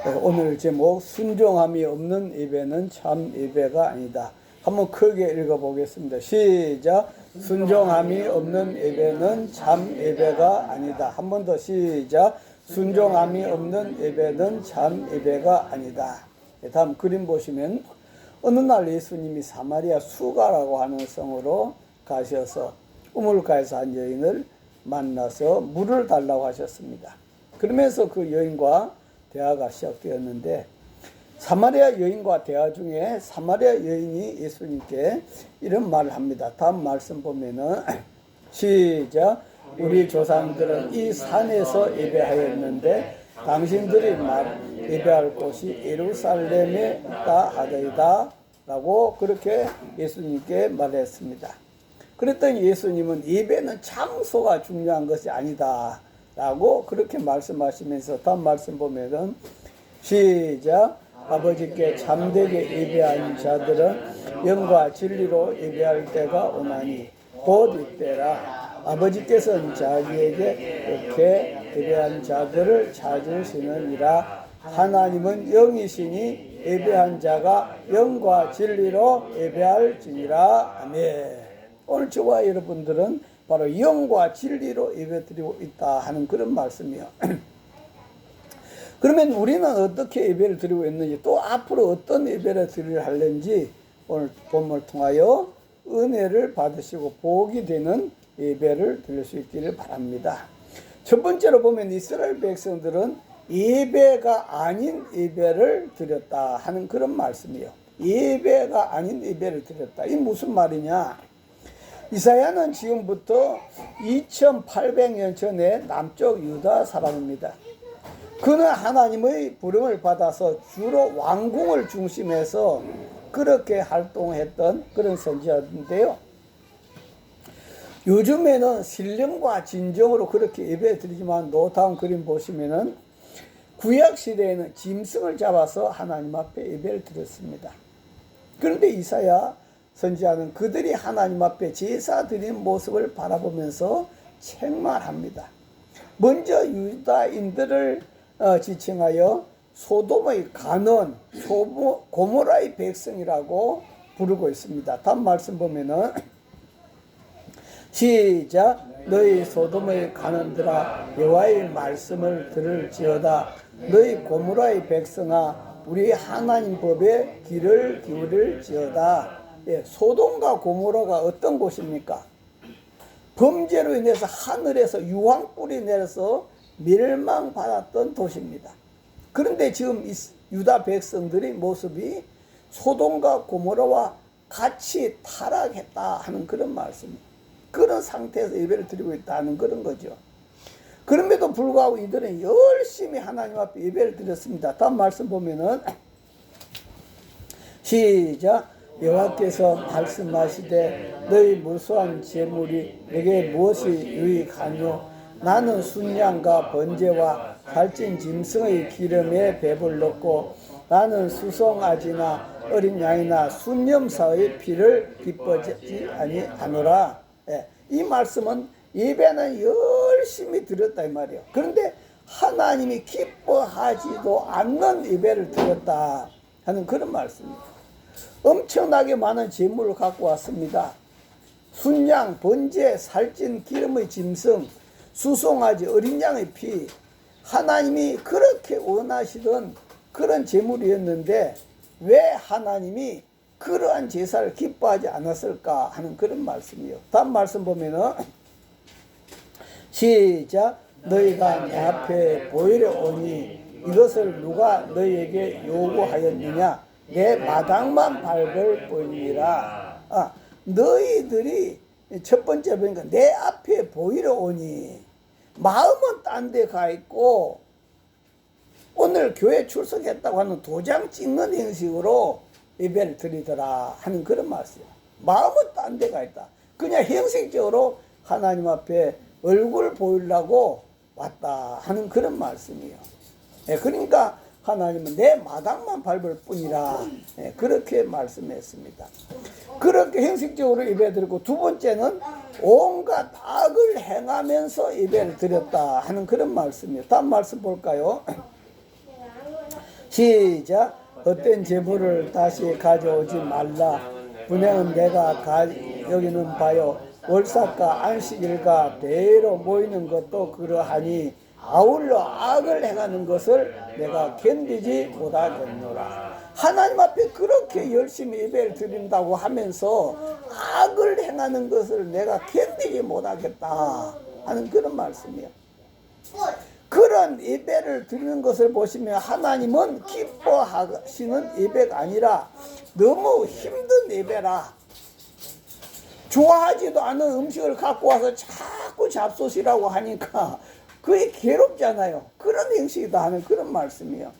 오늘 제목 순종함이 없는 예배는 참 예배가 아니다. 한번 크게 읽어보겠습니다. 시작. 순종함이 없는 예배는 참 예배가 아니다. 한 번 더 시작. 순종함이 없는 예배는 참 예배가 아니다. 다음 그림 보시면 어느 날 예수님이 사마리아 수가라고 하는 성으로 가셔서 우물가에서 한 여인을 만나서 물을 달라고 하셨습니다. 그러면서 그 여인과 대화가 시작되었는데, 사마리아 여인과 대화 중에 사마리아 여인이 예수님께 이런 말을 합니다. 다음 말씀 보면은 시작. 우리 조상들은 이 산에서 예배하였는데 당신들이 예배할 곳이 예루살렘에 있다 하더이다 라고 그렇게 예수님께 말했습니다. 그랬더니 예수님은 예배는 장소가 중요한 것이 아니다 라고 그렇게 말씀하시면서 다음 말씀 보면은 시작. 아버지께 참되게 예배한 자들은 영과 진리로 예배할 때가 오나니 곧 이때라. 아버지께서는 자기에게 이렇게 예배한 자들을 찾으시느니라. 하나님은 영이시니 예배한 자가 영과 진리로 예배할지니라. 아멘. 오늘 저와 여러분들은 바로 영과 진리로 예배드리고 있다 하는 그런 말씀이요. 그러면 우리는 어떻게 예배를 드리고 있는지, 또 앞으로 어떤 예배를 드리려 하는지 오늘 본문을 통하여 은혜를 받으시고 복이 되는 예배를 드릴 수 있기를 바랍니다. 첫 번째로 보면 이스라엘 백성들은 예배가 아닌 예배를 드렸다 하는 그런 말씀이요. 예배가 아닌 예배를 드렸다. 이게 무슨 말이냐? 이사야는 지금부터 2800년 전에 남쪽 유다 사람입니다. 그는 하나님의 부름을 받아서 주로 왕궁을 중심해서 그렇게 활동했던 그런 선지자인데요. 요즘에는 신령과 진정으로 그렇게 예배 드리지만, 다음 그림 보시면은 구약 시대에는 짐승을 잡아서 하나님 앞에 예배를 드렸습니다. 그런데 이사야 선지자는 그들이 하나님 앞에 제사 드리는 모습을 바라보면서 책망합니다. 먼저 유다인들을 지칭하여 소돔의 간원, 고모라의 백성이라고 부르고 있습니다. 다음 말씀 보면은 시작. 너희 소돔의 간원들아 여호와의 말씀을 들을지어다. 너희 고모라의 백성아 우리 하나님 법에 귀를 기울일지어다. 소돔과 고모라가 어떤 곳입니까? 범죄로 인해서 하늘에서 유황불이 내려서 멸망받았던 도시입니다. 그런데 지금 유다 백성들의 모습이 소돔과 고모라와 같이 타락했다 하는 그런 말씀입니다. 그런 상태에서 예배를 드리고 있다는 그런 거죠. 그럼에도 불구하고 이들은 열심히 하나님 앞에 예배를 드렸습니다. 다음 말씀 보면은 시작. 여호와께서 말씀하시되 너희 무수한 제물이 내게 무엇이 유익하뇨? 나는 순양과 번제와 살찐 짐승의 기름에 배불렀고 나는 수송아지나 어린 양이나 순염사의 피를 기뻐하지 아니하노라. 이 말씀은 예배는 열심히 드렸다 이 말이에요. 그런데 하나님이 기뻐하지도 않는 예배를 드렸다 하는 그런 말씀입니다. 엄청나게 많은 제물을 갖고 왔습니다. 순양, 번제, 살찐 기름의 짐승, 수송아지, 어린 양의 피, 하나님이 그렇게 원하시던 그런 제물이었는데 왜 하나님이 그러한 제사를 기뻐하지 않았을까 하는 그런 말씀이요. 다음 말씀 보면은 시작. 너희가 내 앞에 보이려 오니 이것을 누가 너희에게 요구하였느냐? 내 마당만 밟을 뿐이라. 너희들이 첫 번째 보니까 내 앞에 보이러 오니 마음은 딴 데 가 있고 오늘 교회 출석했다고 하는 도장 찍는 형식으로 예배를 드리더라 하는 그런 말씀이에요. 마음은 딴 데 가 있다. 그냥 형식적으로 하나님 앞에 얼굴 보이려고 왔다 하는 그런 말씀이에요. 그러니까 하나님은 내 마당만 밟을 뿐이라 그렇게 말씀했습니다. 그렇게 형식적으로 예배드리고, 두 번째는 온갖 악을 행하면서 예배를 드렸다 하는 그런 말씀이에요. 다음 말씀 볼까요? 시작. 헛된 재물을 다시 가져오지 말라. 분행은 내가 여기는 봐요. 월삭과 안식일과 대로 모이는 것도 그러하니 아울러 악을 행하는 것을 내가 견디지 못하겠노라. 하나님 앞에 그렇게 열심히 예배를 드린다고 하면서 악을 행하는 것을 내가 견디지 못하겠다 하는 그런 말씀이에요. 그런 예배를 드리는 것을 보시면 하나님은 기뻐하시는 예배가 아니라 너무 힘든 예배라. 좋아하지도 않은 음식을 갖고 와서 자꾸 잡수시라고 하니까 그게 괴롭잖아요. 그런 형식이다 하는 그런 말씀이에요.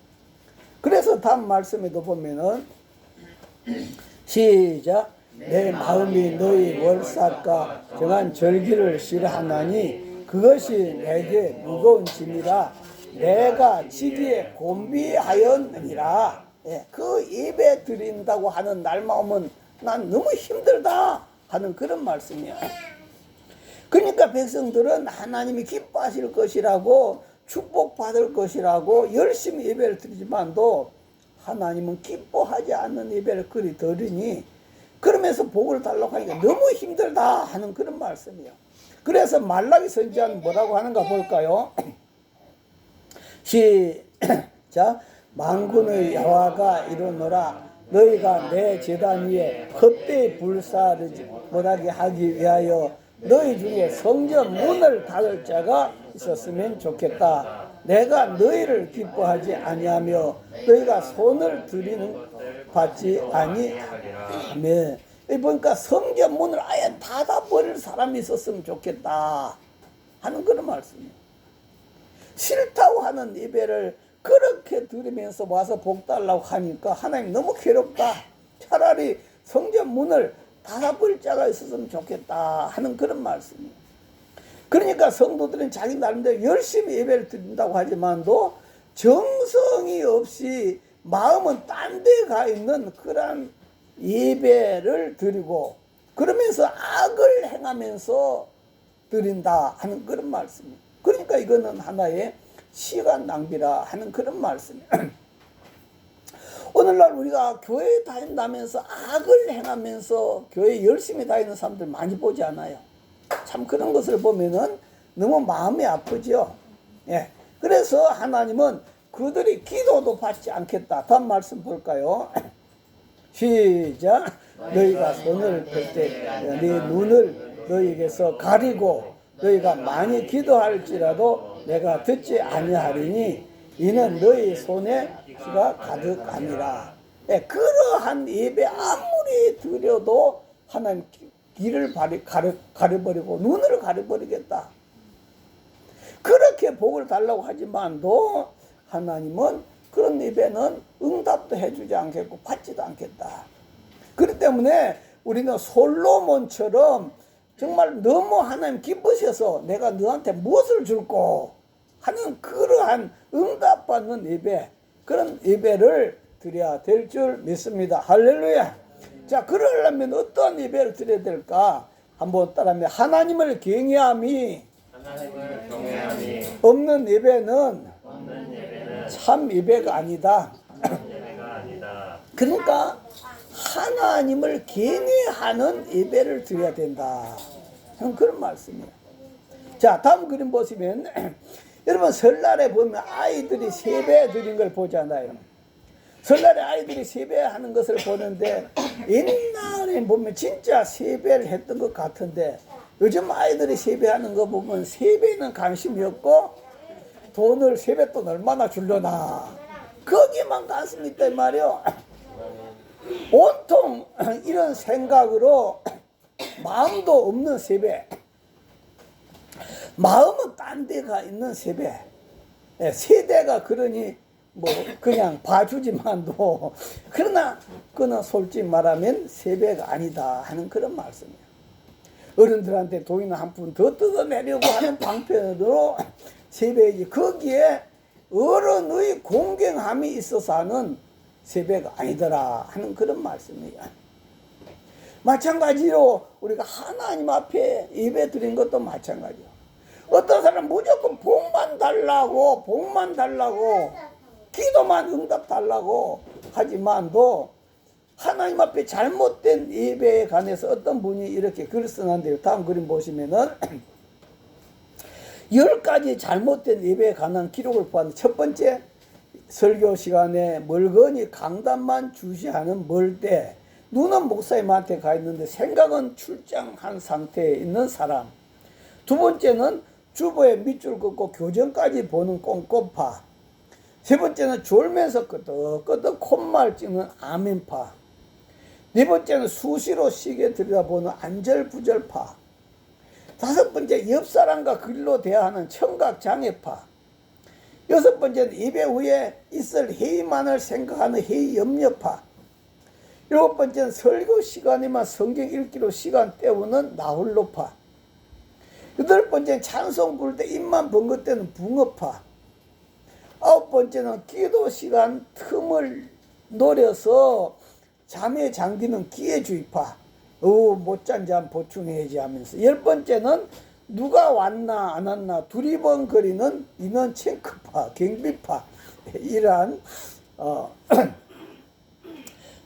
그래서 다음 말씀에도 보면은 시작. 내 마음이 너희 월삭과 정한 절기를 싫어하나니 그것이 내게 무거운 짐이라 내가 지기에 곤비하였느니라. 그 예배 드린다고 하는 날만 오면 난 너무 힘들다 하는 그런 말씀이야. 그러니까 백성들은 하나님이 기뻐하실 것이라고 축복받을 것이라고 열심히 예배를 드리지만도 하나님은 기뻐하지 않는 예배를 그리 드리니 그러면서 복을 달라고 하니까 너무 힘들다 하는 그런 말씀이야. 그래서 말라기 선지자는 뭐라고 하는가 볼까요? 시작. 만군의 여호와가 이르노라. 너희가 내 제단 위에 헛되이 불사르지 못하게 하기 위하여 너희 중에 성전 문을 닫을 자가 있었으면 좋겠다. 내가 너희를 기뻐하지 아니하며 너희가 손을 들이는 받지 아니하며. 보니까 성전 문을 아예 닫아버릴 사람이 있었으면 좋겠다 하는 그런 말씀이에요. 싫다고 하는 예배를 그렇게 들으면서 와서 복 달라고 하니까 하나님 너무 괴롭다. 차라리 성전 문을 닫아버릴 자가 있었으면 좋겠다 하는 그런 말씀이에요. 그러니까 성도들은 자기 나름대로 열심히 예배를 드린다고 하지만도 정성이 없이 마음은 딴 데 가 있는 그런 예배를 드리고 그러면서 악을 행하면서 드린다 하는 그런 말씀이에요. 그러니까 이거는 하나의 시간 낭비라 하는 그런 말씀이에요. 오늘날 우리가 교회에 다닌다면서 악을 행하면서 교회에 열심히 다니는 사람들 많이 보지 않아요. 참 그런 것을 보면은 너무 마음이 아프죠. 그래서 하나님은 그들이 기도도 받지 않겠다. 다음 말씀 볼까요? 시작. 너희가 손을 펼 때 네 눈을 너희에게서 가리고 너희가 많이 기도할지라도 내가 듣지 아니하리니 이는 너희 손에 피가 가득하니라. 그러한 예배 아무리 드려도 하나님 길을 가려버리고 눈을 가려버리겠다. 그렇게 복을 달라고 하지만도 하나님은 그런 예배는 응답도 해주지 않겠고 받지도 않겠다. 그렇기 때문에 우리는 솔로몬처럼 정말 너무 하나님 기쁘셔서 내가 너한테 무엇을 줄꼬 하는 그러한 응답받는 예배, 그런 예배를 드려야 될 줄 믿습니다. 할렐루야. 자, 그러려면 어떤 예배를 드려야 될까? 한번 따라하면 하나님을 경외함이 없는 예배는 참 예배가 아니다. 그러니까 하나님을 경외하는 예배를 드려야 된다. 그런 말씀이에요. 자, 다음 그림 보시면 여러분 설날에 보면 아이들이 세배 드린 걸 보잖아요. 설날에 아이들이 세배하는 것을 보는데 옛날에 보면 진짜 세배를 했던 것 같은데 요즘 아이들이 세배하는 거 보면 세배는 관심이 없고 돈을 세뱃돈 얼마나 주려나 거기만 관심이 있단 말이요. 온통 이런 생각으로 마음도 없는 세배, 마음은 딴 데가 있는 세배. 세대가 그러니 뭐 그냥 봐주지만도 그러나 그는 솔직히 말하면 세배가 아니다 하는 그런 말씀이에요. 어른들한테 돈이나 한 푼 더 뜯어내려고 하는 방편으로 세배이지 거기에 어른의 공경함이 있어서 하는 세배가 아니더라 하는 그런 말씀이에요. 마찬가지로 우리가 하나님 앞에 예배 드린 것도 마찬가지예요. 어떤 사람은 무조건 복만 달라고 기도만 응답 달라고 하지만도 하나님 앞에 잘못된 예배에 관해서 어떤 분이 이렇게 글을 써놨는데요. 다음 그림 보시면은 10가지 잘못된 예배에 관한 기록을 보았는데, 첫 번째, 설교 시간에 멀거니 강단만 주시하는 멀대, 눈은 목사님한테 가 있는데 생각은 출장한 상태에 있는 사람. 두 번째는 주보에 밑줄 긋고 교정까지 보는 꼼꼼파. 세 번째는 졸면서 끄덕끄덕 콧말 찍는 아멘파. 네 번째는 수시로 시계 들여다보는 안절부절파. 다섯 번째, 옆사람과 글로 대화하는 청각장애파. 여섯 번째는 예배 후에 있을 회의만을 생각하는 회의 염려파. 일곱 번째는 설교 시간에만 성경 읽기로 시간 때우는 나홀로파. 여덟 번째는 찬송 부를 때 입만 번긋대는 붕어파. 아홉 번째는 기도 시간 틈을 노려서 잠에 잠기는 기회주의파. 못 잔 잠 보충해야지 하면서. 열 번째는 누가 왔나 안 왔나 두리번거리는 인원 체크파, 경비파. 이러한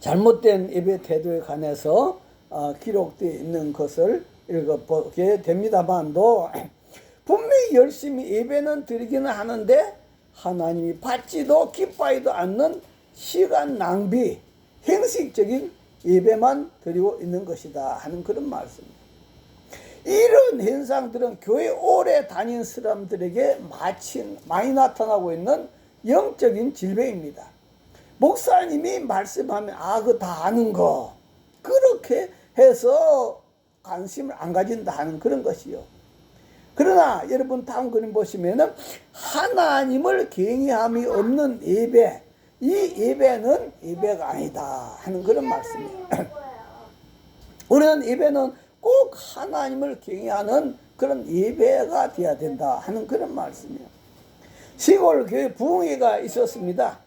잘못된 예배 태도에 관해서 기록되어 있는 것을 읽어보게 됩니다만도, 분명히 열심히 예배는 드리기는 하는데 하나님이 받지도 기뻐하지도 않는 시간 낭비, 형식적인 예배만 드리고 있는 것이다 하는 그런 말씀입니다. 이런 현상들은 교회 오래 다닌 사람들에게 많이 나타나고 있는 영적인 질병입니다. 목사님이 말씀하면 그거 다 아는 거, 그렇게 해서 관심을 안 가진다 하는 그런 것이요. 그러나 여러분 다음 그림 보시면은 하나님을 경외함이 없는 예배, 이 예배는 예배가 아니다 하는 그런 말씀이에요. 우리는 예배는 꼭 하나님을 경외하는 그런 예배가 되어야 된다 하는 그런 말씀이에요. 시골 교회 부흥회가 있었습니다.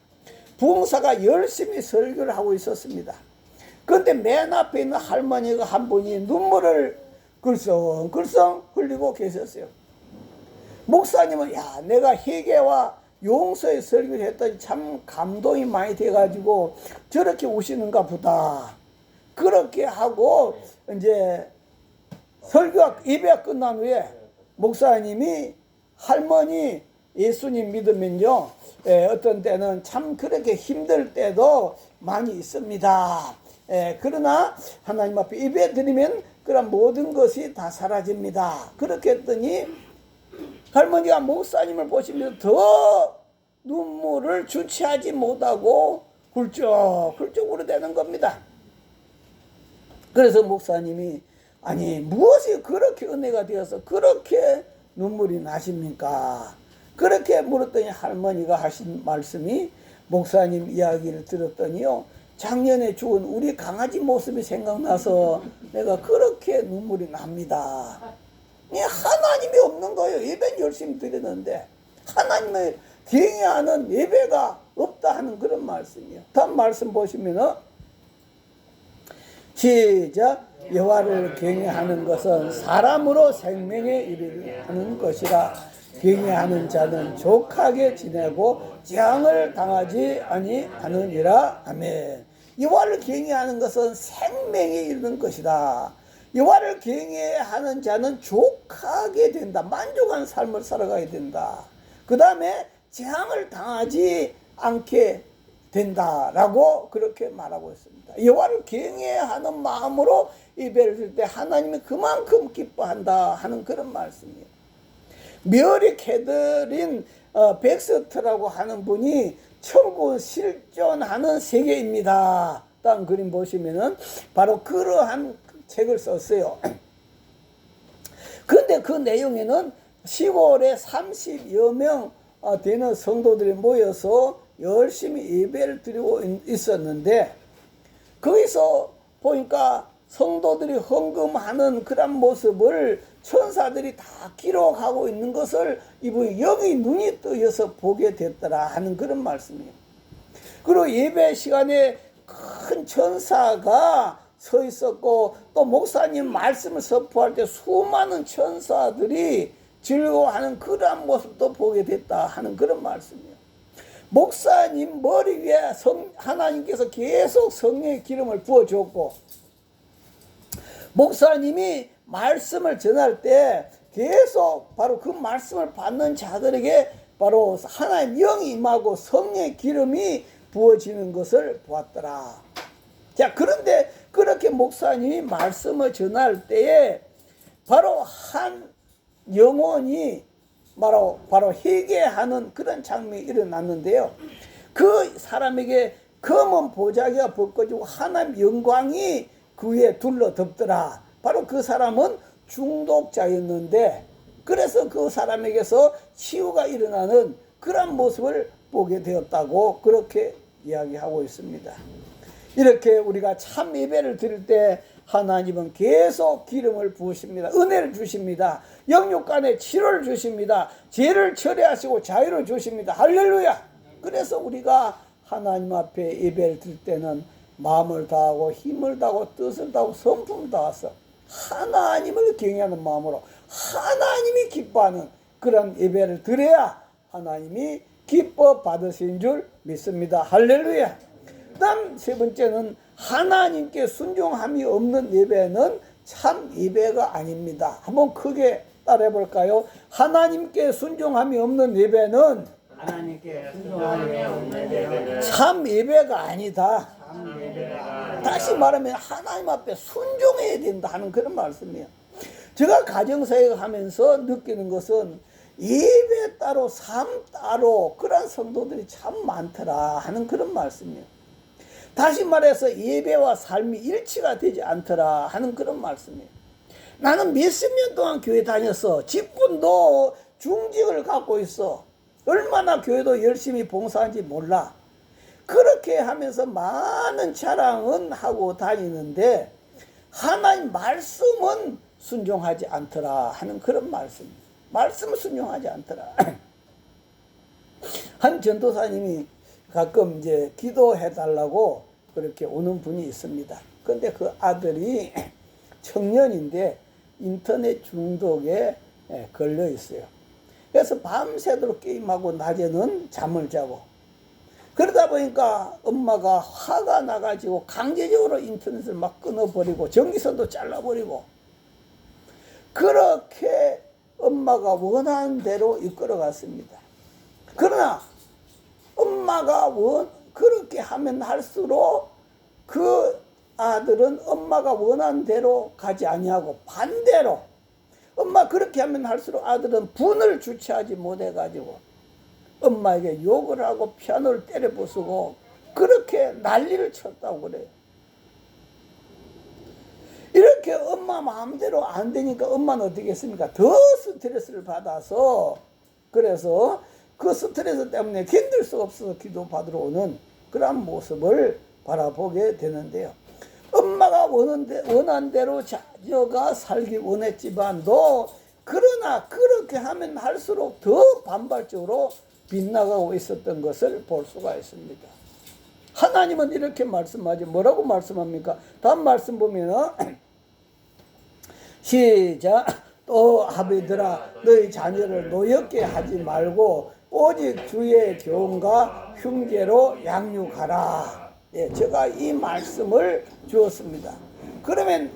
부흥사가 열심히 설교를 하고 있었습니다. 그런데 맨 앞에 있는 할머니가 한 분이 눈물을 글썽글썽 흘리고 계셨어요. 목사님은 내가 회개와 용서의 설교를 했더니 참 감동이 많이 돼가지고 저렇게 우시는가 보다. 그렇게 하고 이제 설교가 예배가 끝난 후에 목사님이 할머니 예수님 믿으면요, 어떤 때는 참 그렇게 힘들 때도 많이 있습니다. 그러나 하나님 앞에 예배 드리면 그런 모든 것이 다 사라집니다. 그렇게 했더니 할머니가 목사님을 보시면서 더 눈물을 주체하지 못하고 굴쩍굴쩍 울어대는 겁니다. 그래서 목사님이 무엇이 그렇게 은혜가 되어서 그렇게 눈물이 나십니까? 그렇게 물었더니 할머니가 하신 말씀이, 목사님 이야기를 들었더니요, 작년에 죽은 우리 강아지 모습이 생각나서 내가 그렇게 눈물이 납니다. 하나님이 없는 거예요. 예배는 열심히 드리는데 하나님을 경외하는 예배가 없다 하는 그런 말씀이에요. 다음 말씀 보시면은 시작. 여호와를 경외하는 것은 사람으로 생명에 이르게 하는 것이라. 경외하는 자는 족하게 지내고 재앙을 당하지 아니하느니라. 아멘. 여호와를 경외하는 것은 생명에 이르는 것이다. 여호와를 경외하는 자는 족하게 된다. 만족한 삶을 살아가야 된다. 그 다음에 재앙을 당하지 않게 된다라고 그렇게 말하고 있습니다. 여호와를 경외하는 마음으로 예배를 드릴 때 하나님이 그만큼 기뻐한다 하는 그런 말씀이에요. 멸이 캐더린 백스터라고 하는 분이 천국 실존하는 세계입니다. 다음 그림 보시면은 바로 그러한 책을 썼어요. 그런데 그 내용에는 시골에 30여 명 되는 성도들이 모여서 열심히 예배를 드리고 있었는데, 거기서 보니까 성도들이 헌금하는 그런 모습을 천사들이 다 기록하고 있는 것을 이분이 여기 눈이 뜨여서 보게 됐더라 하는 그런 말씀이에요. 그리고 예배 시간에 큰 천사가 서 있었고, 또 목사님 말씀을 선포할 때 수많은 천사들이 즐거워하는 그러한 모습도 보게 됐다 하는 그런 말씀이에요. 목사님 머리 위에 하나님께서 계속 성령의 기름을 부어줬고, 목사님이 말씀을 전할 때 계속 바로 그 말씀을 받는 자들에게 바로 하나님 영이 임하고 성령의 기름이 부어지는 것을 보았더라. 자, 그런데 그렇게 목사님이 말씀을 전할 때에 바로 한 영혼이 바로 회개하는 그런 장면이 일어났는데요. 그 사람에게 검은 보자기가 벗겨지고 하나님 영광이 그 위에 둘러덮더라. 바로 그 사람은 중독자였는데, 그래서 그 사람에게서 치유가 일어나는 그런 모습을 보게 되었다고 그렇게 이야기하고 있습니다. 이렇게 우리가 참 예배를 드릴 때 하나님은 계속 기름을 부으십니다. 은혜를 주십니다. 영육간에 치료를 주십니다. 죄를 철회하시고 자유를 주십니다. 할렐루야. 그래서 우리가 하나님 앞에 예배를 드릴 때는 마음을 다하고 힘을 다하고 뜻을 다하고 성품을 다해서 하나님을 경외하는 마음으로 하나님이 기뻐하는 그런 예배를 드려야 하나님이 기뻐 받으신 줄 믿습니다. 할렐루야. 다음 세 번째는 하나님께 순종함이 없는 예배는 참 예배가 아닙니다. 한번 크게 따라해 볼까요? 하나님께 순종함이 없는 예배는 참 예배가 아니다. 다시 말하면 하나님 앞에 순종해야 된다 하는 그런 말씀이에요. 제가 가정사역 하면서 느끼는 것은 예배 따로 삶 따로 그런 성도들이 참 많더라 하는 그런 말씀이에요. 다시 말해서 예배와 삶이 일치가 되지 않더라 하는 그런 말씀이에요. 나는 몇십 년 동안 교회 다녔어. 직분도 중직을 갖고 있어. 얼마나 교회도 열심히 봉사한지 몰라. 그렇게 하면서 많은 자랑은 하고 다니는데 하나님 말씀은 순종하지 않더라 하는 그런 말씀. 말씀을 순종하지 않더라. 한 전도사님이 가끔 이제 기도해 달라고 그렇게 오는 분이 있습니다. 그런데 그 아들이 청년인데 인터넷 중독에 걸려 있어요. 그래서 밤새도록 게임하고 낮에는 잠을 자고, 그러다 보니까 엄마가 화가 나가지고 강제적으로 인터넷을 막 끊어버리고 전기선도 잘라버리고, 그렇게 엄마가 원하는 대로 이끌어갔습니다. 그러나 엄마가 그렇게 하면 할수록 그 아들은 엄마가 원하는 대로 가지 아니하고 반대로, 엄마 그렇게 하면 할수록 아들은 분을 주체하지 못해가지고 엄마에게 욕을 하고 피아노를 때려 부수고 그렇게 난리를 쳤다고 그래요. 이렇게 엄마 마음대로 안 되니까 엄마는 어떻게 했습니까? 더 스트레스를 받아서, 그래서 그 스트레스 때문에 견딜 수 없어서 기도 받으러 오는 그런 모습을 바라보게 되는데요. 엄마가 원한 대로 자녀가 살기 원했지만도, 그러나 그렇게 하면 할수록 더 반발적으로 빗나가고 있었던 것을 볼 수가 있습니다. 하나님은 이렇게 말씀하지, 뭐라고 말씀합니까? 다음 말씀 보면은 시작. 또 아비들아 너희 자녀를 노엽게 하지 말고 오직 주의 교훈과 흉계로 양육하라. 예, 제가 이 말씀을 주었습니다. 그러면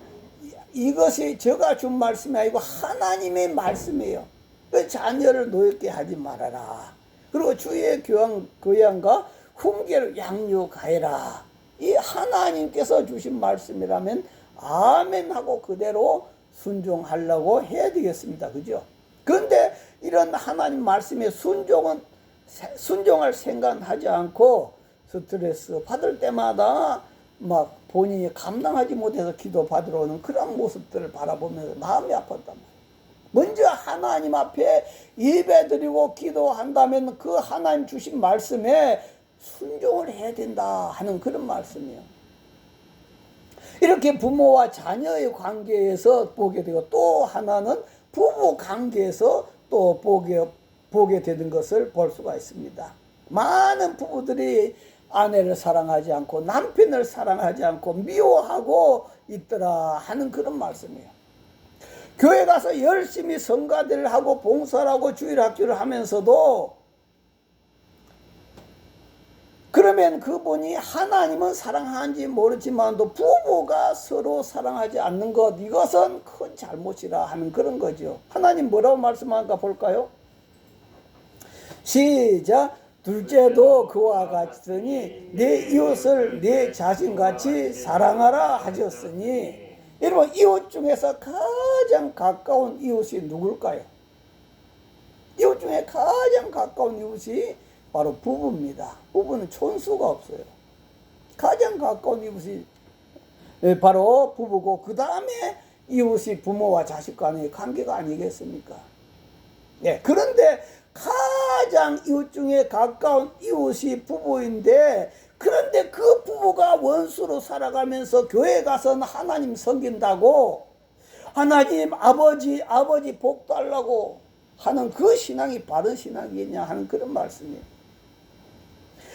이것이 제가 준 말씀이 아니고 하나님의 말씀이에요. 그 자녀를 노엽게 하지 말아라. 그리고 주의 교양과 흉계로 양육하여라. 이 하나님께서 주신 말씀이라면 아멘 하고 그대로 순종하려고 해야 되겠습니다. 그죠? 그런데 이런 하나님 말씀에 순종할 생각하지 않고 스트레스 받을 때마다 막 본인이 감당하지 못해서 기도 받으러 오는 그런 모습들을 바라보면서 마음이 아팠단 말이에요. 먼저 하나님 앞에 예배드리고 기도한다면 그 하나님 주신 말씀에 순종을 해야 된다 하는 그런 말씀이에요. 이렇게 부모와 자녀의 관계에서 보게 되고, 또 하나는 부부 관계에서 또 보게 되는 것을 볼 수가 있습니다. 많은 부부들이 아내를 사랑하지 않고 남편을 사랑하지 않고 미워하고 있더라 하는 그런 말씀이에요. 교회 가서 열심히 성가대를 하고 봉사를 하고 주일학교를 하면서도 그러면 그분이 하나님은 사랑하는지 모르지만도 부부가 서로 사랑하지 않는 것, 이것은 큰 잘못이라 하는 그런 거죠. 하나님 뭐라고 말씀하는가 볼까요? 시작. 둘째도 그와 같으니 내 이웃을 내 자신같이 사랑하라 하셨으니. 여러분, 이웃 중에서 가장 가까운 이웃이 누굴까요? 이웃 중에 가장 가까운 이웃이 바로 부부입니다. 부부는 촌수가 없어요. 가장 가까운 이웃이 바로 부부고, 그 다음에 이웃이 부모와 자식 간의 관계가 아니겠습니까? 예, 그런데 가장 이웃 중에 가까운 이웃이 부부인데, 그런데 그 부부가 원수로 살아가면서 교회 가서는 하나님 섬긴다고, 하나님 아버지 복 달라고 하는 그 신앙이 바른 신앙이냐 하는 그런 말씀이에요.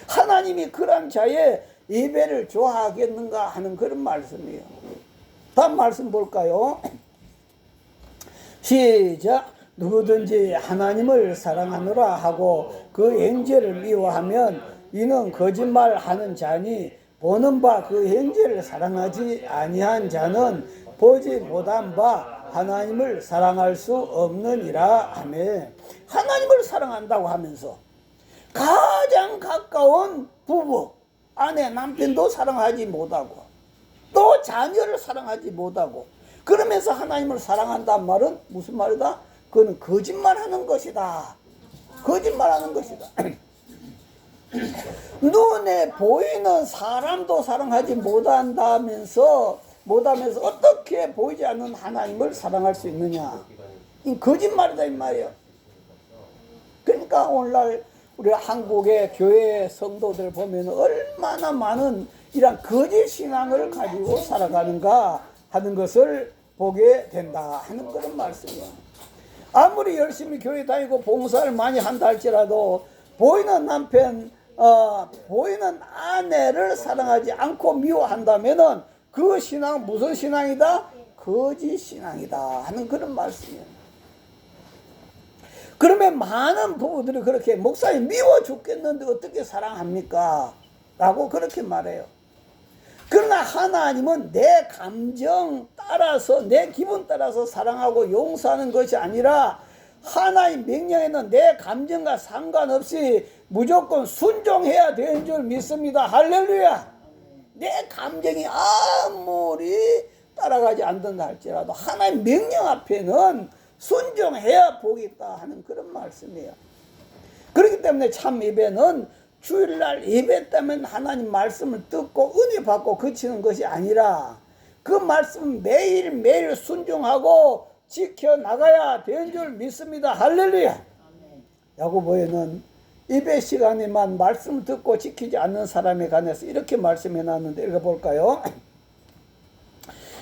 하나님이 그런 자의 예배를 좋아하겠는가 하는 그런 말씀이에요. 다음 말씀 볼까요? 시작. 누구든지 하나님을 사랑하노라 하고 그 형제를 미워하면 이는 거짓말하는 자니, 보는 바 그 형제를 사랑하지 아니한 자는 보지 못한 바 하나님을 사랑할 수 없느니라 하며, 하나님을 사랑한다고 하면서 가장 가까운 부부, 아내, 남편도 사랑하지 못하고 또 자녀를 사랑하지 못하고 그러면서 하나님을 사랑한다는 말은 무슨 말이다? 그거는 거짓말하는 것이다. 거짓말하는 것이다. 눈에 보이는 사람도 사랑하지 못한다면서 어떻게 보이지 않는 하나님을 사랑할 수 있느냐? 이 거짓말이다 이 말이에요. 그러니까 오늘날 우리 한국의 교회 성도들 보면 얼마나 많은 이런 거짓 신앙을 가지고 살아가는가 하는 것을 보게 된다 하는 그런 말씀이에요. 아무리 열심히 교회 다니고 봉사를 많이 한다 할지라도 보이는 남편, 보이는 아내를 사랑하지 않고 미워한다면은 그 신앙 무슨 신앙이다? 거짓 신앙이다 하는 그런 말씀이에요. 그러면 많은 부부들이 그렇게, 목사님 미워 죽겠는데 어떻게 사랑합니까? 라고 그렇게 말해요. 그러나 하나님은 내 감정 따라서, 내 기분 따라서 사랑하고 용서하는 것이 아니라 하나님 명령에는 내 감정과 상관없이 무조건 순종해야 되는 줄 믿습니다. 할렐루야. 내 감정이 아무리 따라가지 않는다 할지라도 하나님 명령 앞에는 순종해야 복이 있다 하는 그런 말씀이에요. 그렇기 때문에 참 예배는 주일날 예배 때문에 하나님 말씀을 듣고 은혜 받고 그치는 것이 아니라 그 말씀 매일매일 순종하고 지켜나가야 되는 줄 믿습니다. 할렐루야. 야고보에는 예배 시간에만 말씀을 듣고 지키지 않는 사람에 관해서 이렇게 말씀해 놨는데 읽어볼까요?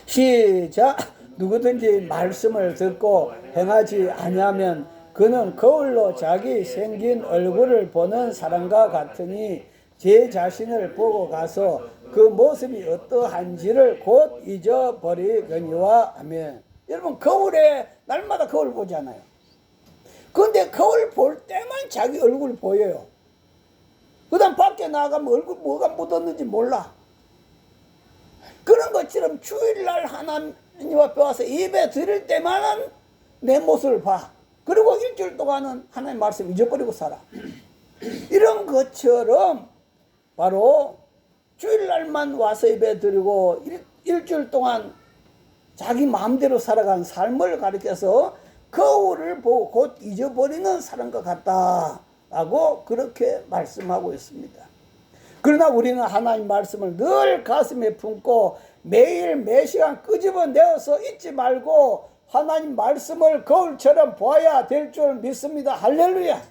시작. 누구든지 말씀을 듣고 행하지 아니하면 그는 거울로 자기 생긴 얼굴을 보는 사람과 같으니 제 자신을 보고 가서 그 모습이 어떠한지를 곧 잊어버리거니와 하며. 여러분, 거울에 날마다 거울 보잖아요. 그런데 거울 볼 때만 자기 얼굴 보여요. 그 다음 밖에 나가면 얼굴 뭐가 묻었는지 몰라. 그런 것처럼 주일날 하나님 앞에 와서 예배 드릴 때만은 내 모습을 봐. 그리고 일주일 동안은 하나님 말씀 잊어버리고 살아. 이런 것처럼 바로 주일날만 와서 예배 드리고 일주일 동안 자기 마음대로 살아가는 삶을 가리켜서 거울을 보고 곧 잊어버리는 사람과 같다라고 그렇게 말씀하고 있습니다. 그러나 우리는 하나님 말씀을 늘 가슴에 품고 매일 매시간 끄집어내어서 잊지 말고 하나님 말씀을 거울처럼 보아야 될 줄 믿습니다. 할렐루야.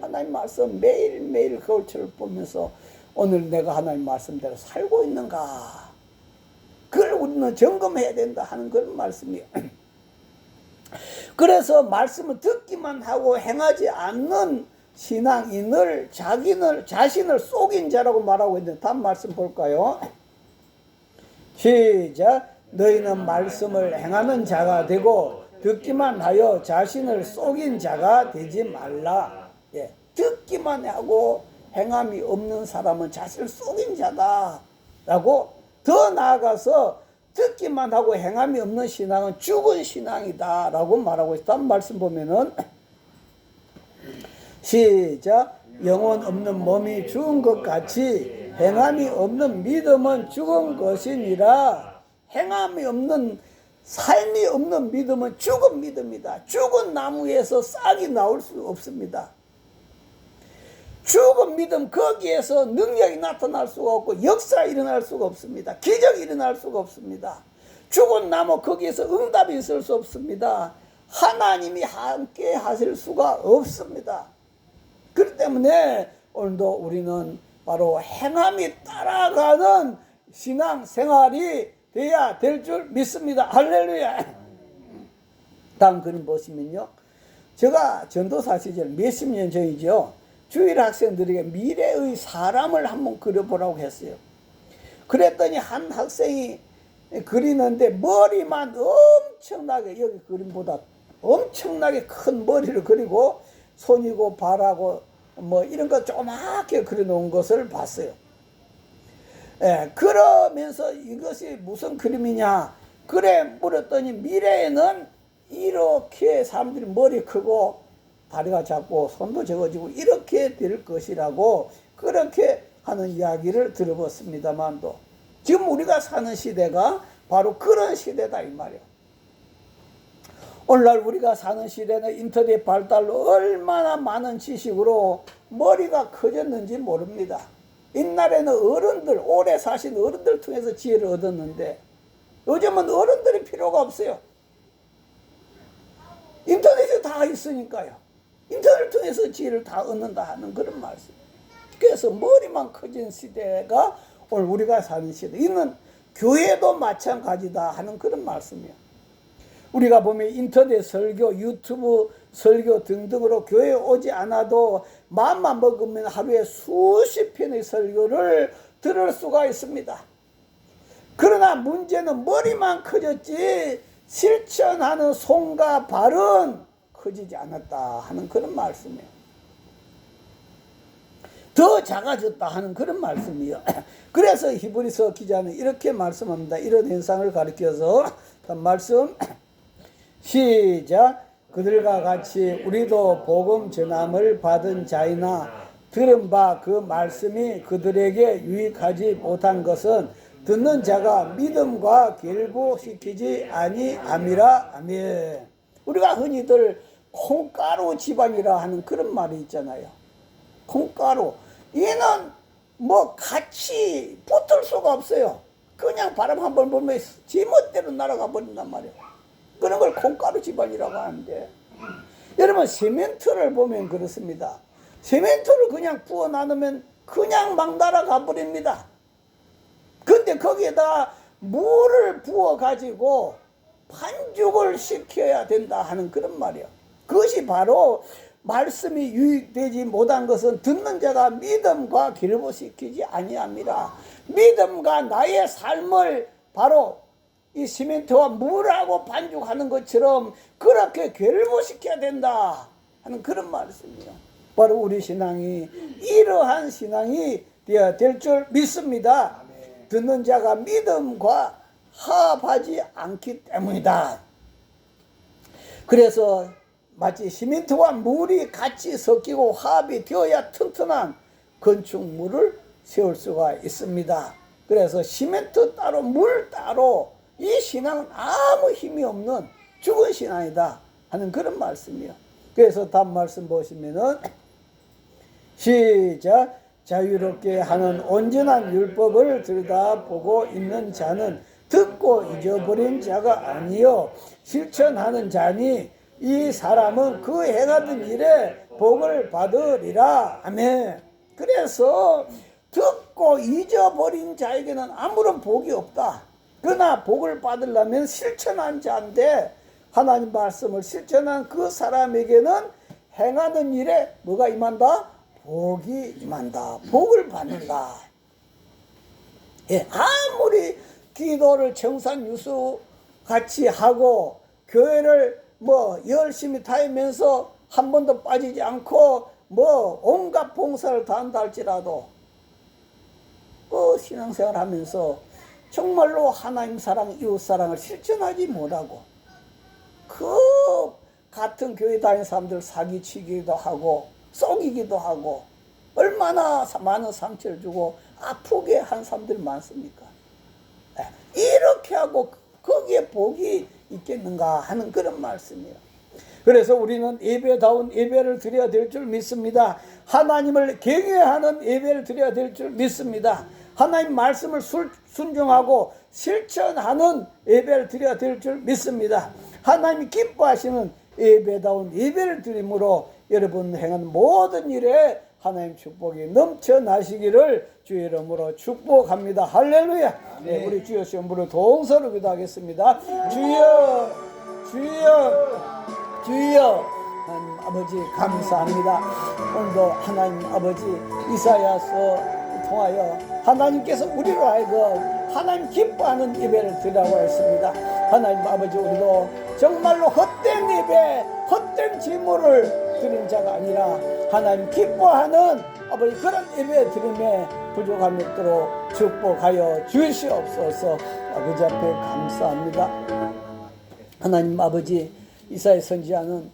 하나님 말씀 매일매일 거울처럼 보면서 오늘 내가 하나님 말씀대로 살고 있는가, 그걸 우리는 점검해야 된다 하는 그런 말씀이에요. 그래서 말씀을 듣기만 하고 행하지 않는 신앙인을 자신을 속인 자라고 말하고 있는데, 다음 말씀 볼까요? 시작. 너희는 말씀을 행하는 자가 되고 듣기만 하여 자신을 속인 자가 되지 말라. 예, 듣기만 하고 행함이 없는 사람은 자신을 속인 자다 라고, 더 나아가서 듣기만 하고 행함이 없는 신앙은 죽은 신앙이다 라고 말하고 있다. 다음 말씀 보면은 시작. 영혼 없는 몸이 죽은 것 같이 행함이 없는 믿음은 죽은 것이니라. 행함이 없는, 삶이 없는 믿음은 죽은 믿음이다. 죽은 나무에서 싹이 나올 수 없습니다. 죽은 믿음, 거기에서 능력이 나타날 수가 없고 역사가 일어날 수가 없습니다. 기적이 일어날 수가 없습니다. 죽은 나무, 거기에서 응답이 있을 수 없습니다. 하나님이 함께 하실 수가 없습니다. 그렇기 때문에 오늘도 우리는 바로 행함이 따라가는 신앙 생활이 돼야 될 줄 믿습니다. 할렐루야. 다음 그림 보시면요, 제가 전도사 시절 몇십 년 전이죠, 주일 학생들에게 미래의 사람을 한번 그려보라고 했어요. 그랬더니 한 학생이 그리는데 머리만 엄청나게, 여기 그림보다 엄청나게 큰 머리를 그리고 손이고 발하고 뭐 이런 거 조그맣게 그려놓은 것을 봤어요. 예, 그러면서 이것이 무슨 그림이냐 그래 물었더니, 미래에는 이렇게 사람들이 머리 크고 다리가 작고 손도 적어지고 이렇게 될 것이라고 그렇게 하는 이야기를 들어봤습니다만도, 지금 우리가 사는 시대가 바로 그런 시대다 이 말이에요. 오늘날 우리가 사는 시대는 인터넷 발달로 얼마나 많은 지식으로 머리가 커졌는지 모릅니다. 옛날에는 어른들, 오래 사신 어른들 통해서 지혜를 얻었는데 요즘은 어른들이 필요가 없어요. 인터넷에 다 있으니까요. 인터넷을 통해서 지혜를 다 얻는다 하는 그런 말씀. 그래서 머리만 커진 시대가 오늘 우리가 사는 시대, 이는 교회도 마찬가지다 하는 그런 말씀이에요. 우리가 보면 인터넷 설교, 유튜브 설교 등등으로 교회에 오지 않아도 마음만 먹으면 하루에 수십 편의 설교를 들을 수가 있습니다. 그러나 문제는 머리만 커졌지 실천하는 손과 발은 커지지 않았다 하는 그런 말씀이에요. 더 작아졌다 하는 그런 말씀이에요. 그래서 히브리서 기자는 이렇게 말씀합니다. 이런 현상을 가리켜서 말씀 시작. 그들과 같이 우리도 복음 전함을 받은 자이나 들은 바 그 말씀이 그들에게 유익하지 못한 것은 듣는 자가 믿음과 결부시키지 아니함이라. 아멘. 우리가 흔히들 콩가루 집안이라 하는 그런 말이 있잖아요. 콩가루. 얘는 뭐 같이 붙을 수가 없어요. 그냥 바람 한번 불면 지멋대로 날아가 버린단 말이에요. 그런 걸 콩가루 집안이라고 하는데, 여러분 세멘트를 보면 그렇습니다. 세멘트를 그냥 부어 놔놓으면 그냥 막 날아가 버립니다. 근데 거기에다 물을 부어 가지고 반죽을 시켜야 된다 하는 그런 말이에요. 그것이 바로 말씀이 유익되지 못한 것은 듣는 자가 믿음과 결부시키지 아니함이라. 믿음과 나의 삶을 바로 이 시멘트와 물하고 반죽하는 것처럼 그렇게 결부시켜야 된다 하는 그런 말씀이에요. 바로 우리 신앙이 이러한 신앙이 되어야 될 줄 믿습니다. 듣는 자가 믿음과 화합하지 않기 때문이다. 그래서 마치 시멘트와 물이 같이 섞이고 화합이 되어야 튼튼한 건축물을 세울 수가 있습니다. 그래서 시멘트 따로 물 따로 이 신앙은 아무 힘이 없는 죽은 신앙이다 하는 그런 말씀이에요. 그래서 다음 말씀 보시면은 시작. 자유롭게 하는 온전한 율법을 들여다보고 있는 자는 듣고 잊어버린 자가 아니요 실천하는 자니 이 사람은 그 행하던 일에 복을 받으리라. 아멘. 그래서 듣고 잊어버린 자에게는 아무런 복이 없다. 그러나 복을 받으려면 실천한 자인데, 하나님 말씀을 실천한 그 사람에게는 행하는 일에 뭐가 임한다? 복이 임한다. 복을 받는다. 예, 아무리 기도를 청산유수 같이 하고 교회를 뭐 열심히 다니면서 한 번도 빠지지 않고 뭐 온갖 봉사를 다 한다 할지라도 신앙생활 하면서 정말로 하나님 사랑, 이웃 사랑을 실천하지 못하고 그 같은 교회 다니는 사람들 사기치기도 하고 속이기도 하고 얼마나 많은 상처를 주고 아프게 한 사람들이 많습니까? 이렇게 하고 거기에 복이 있겠는가 하는 그런 말씀이에요. 그래서 우리는 예배다운 예배를 드려야 될 줄 믿습니다. 하나님을 경외하는 예배를 드려야 될 줄 믿습니다. 하나님 말씀을 순종하고 실천하는 예배를 드려야 될 줄 믿습니다. 하나님이 기뻐하시는 예배다운 예배를 드림으로 여러분 행하는 모든 일에 하나님 축복이 넘쳐나시기를 주의 이름으로 축복합니다. 할렐루야. 네, 우리 주여 시험부로 동서로 기도하겠습니다. 주여 주여 주여. 하나님 아버지 감사합니다. 오늘도 하나님 아버지 이사야서 통하여 하나님께서 우리로 하여금 하나님 기뻐하는 예배를 드리라고 했습니다. 하나님 아버지 우리도 정말로 헛된 예배, 헛된 제물을 드린 자가 아니라 하나님 기뻐하는 아버지 그런 예배 드림에 부족함이 없도록 축복하여 주시옵소서. 아버지 앞에 감사합니다. 하나님 아버지 이사야 선지자는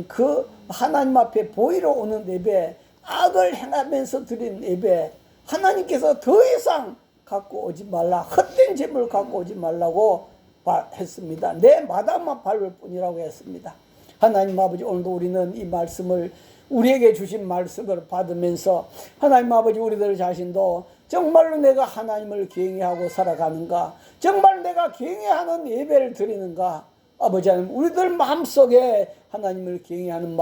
그 하나님 앞에 보이러 오는 예배, 악을 행하면서 드린 예배, 하나님께서 더 이상 갖고 오지 말라, 헛된 제물 갖고 오지 말라고 했습니다. 내 마당만 밟을 뿐이라고 했습니다. 하나님 아버지 오늘도 우리는 이 말씀을 우리에게 주신 말씀을 받으면서 하나님 아버지 우리들 자신도 정말로 내가 하나님을 경외하고 살아가는가, 정말 내가 경외하는 예배를 드리는가, 아버지 하나님 우리들 마음속에 하나님을 경외하는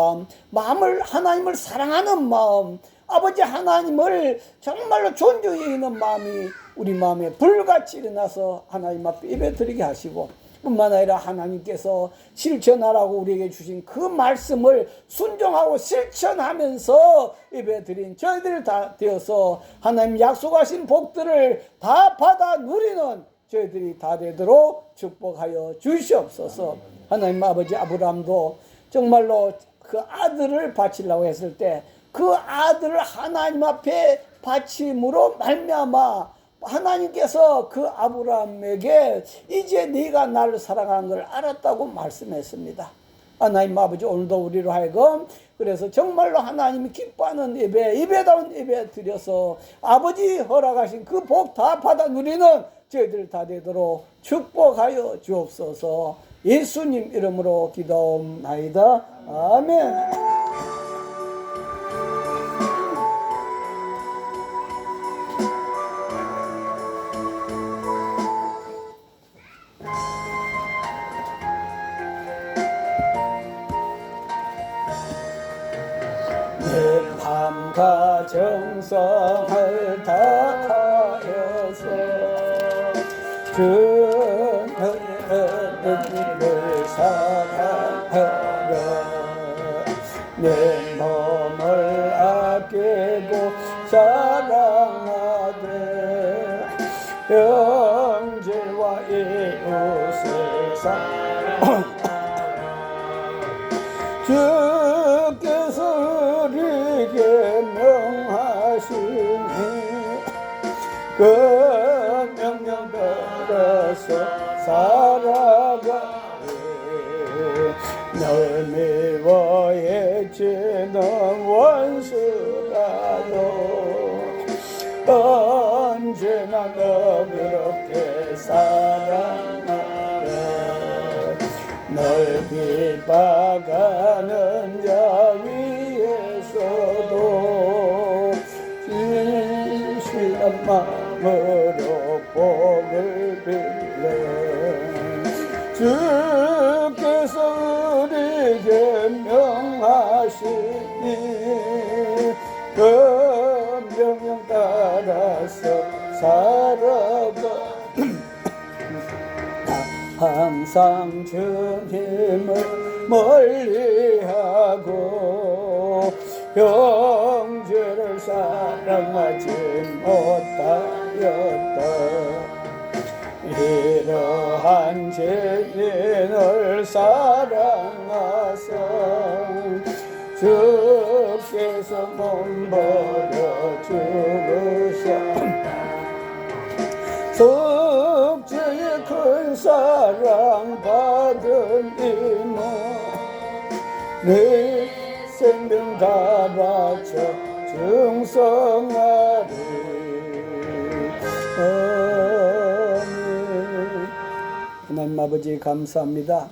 마음을 하나님을 사랑하는 마음, 아버지 하나님을 정말로 존중해 있는 마음이 우리 마음에 불같이 일어나서 하나님 앞에 예배 드리게 하시고, 뿐만 아니라 하나님께서 실천하라고 우리에게 주신 그 말씀을 순종하고 실천하면서 예배 드린 저희들 다 되어서 하나님 약속하신 복들을 다 받아 누리는 저희들이 다 되도록 축복하여 주시옵소서. 하나님 아버지 아브라함도 정말로 그 아들을 바치려고 했을 때 그 아들을 하나님 앞에 바침으로 말미암아 하나님께서 그 아브라함에게 이제 네가 나를 사랑하는 걸 알았다고 말씀했습니다. 하나님 아버지 오늘도 우리로 하여금 그래서 정말로 하나님이 기뻐하는 예배다운 예배 드려서 아버지 허락하신 그 복 다 받아 누리는 저희들 다 되도록 축복하여 주옵소서. 예수님 이름으로 기도하옵나이다. 아멘. 내 밤과 정성을 다하여서 주님을 사랑하여 내 몸을 아끼고 사랑하되 형제와 이웃을 주께서 우리에게 명하시니 그 명령 따라서 살아가리. 널 미워 해치는 원수라도 언제나 너그럽게 사랑하리. 널 비박하는 자 위에서도 진실한 마음으로 복을 빌래. 주께서 우리에게 명하시니 그 명령 따라서 살아가. 항상 주님을 멀리하고 형제를 사랑하지 못하였다. 이러한 죄인을 사랑하사 주께서 몸 버려 죽으셔 속죄의 큰 사랑 받은 이모 내 생명 다 바쳐 충성하리 아멘. 하나님 아버지 감사합니다.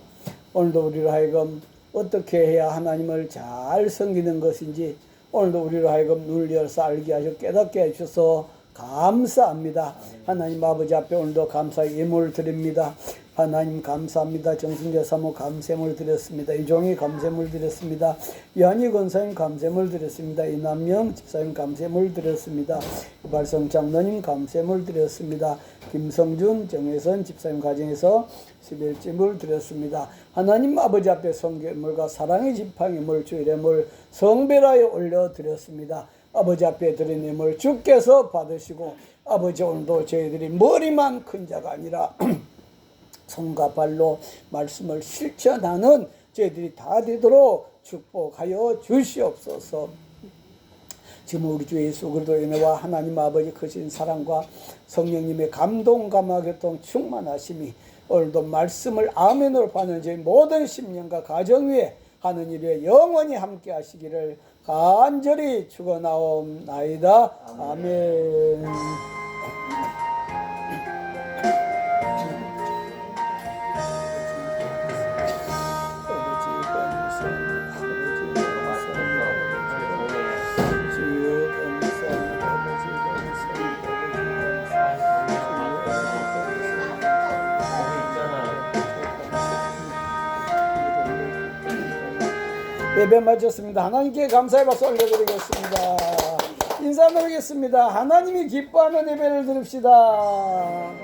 오늘도 우리로 하여금 어떻게 해야 하나님을 잘 섬기는 것인지 오늘도 우리로 하여금 눈을 열어서 알게 하시고 깨닫게 해주셔서 감사합니다. 하나님 아버지 앞에 오늘도 감사의 예물을 드립니다. 하나님 감사합니다. 정승재 사모 감세물 드렸습니다. 이종희 감세물 드렸습니다. 이한희 권사님 감세물 드렸습니다. 이남영 집사님 감세물 드렸습니다. 발성 장로님 감세물 드렸습니다. 김성준 정혜선 집사님 가정에서 11찜을 드렸습니다. 하나님 아버지 앞에 성결물과 사랑의 지팡이물 주일의물 성별하여 올려드렸습니다. 아버지 앞에 드린 예물 주께서 받으시고 아버지 오늘도 저희들이 머리만 큰 자가 아니라 손과 발로 말씀을 실천하는 저희들이 다 되도록 축복하여 주시옵소서. 지금 우리 주 예수 그리스도의 은혜와 하나님 아버지 크신 사랑과 성령님의 감동 감화 교통 충만하심이 오늘도 말씀을 아멘으로 받는 저희 모든 심령과 가정 위에 하는 일에 영원히 함께 하시기를 간절히 축원하옵나이다. 아멘. 예배 마쳤습니다. 하나님께 감사의 박수 올려드리겠습니다. 인사 나누겠습니다. 하나님이 기뻐하는 예배를 드립시다.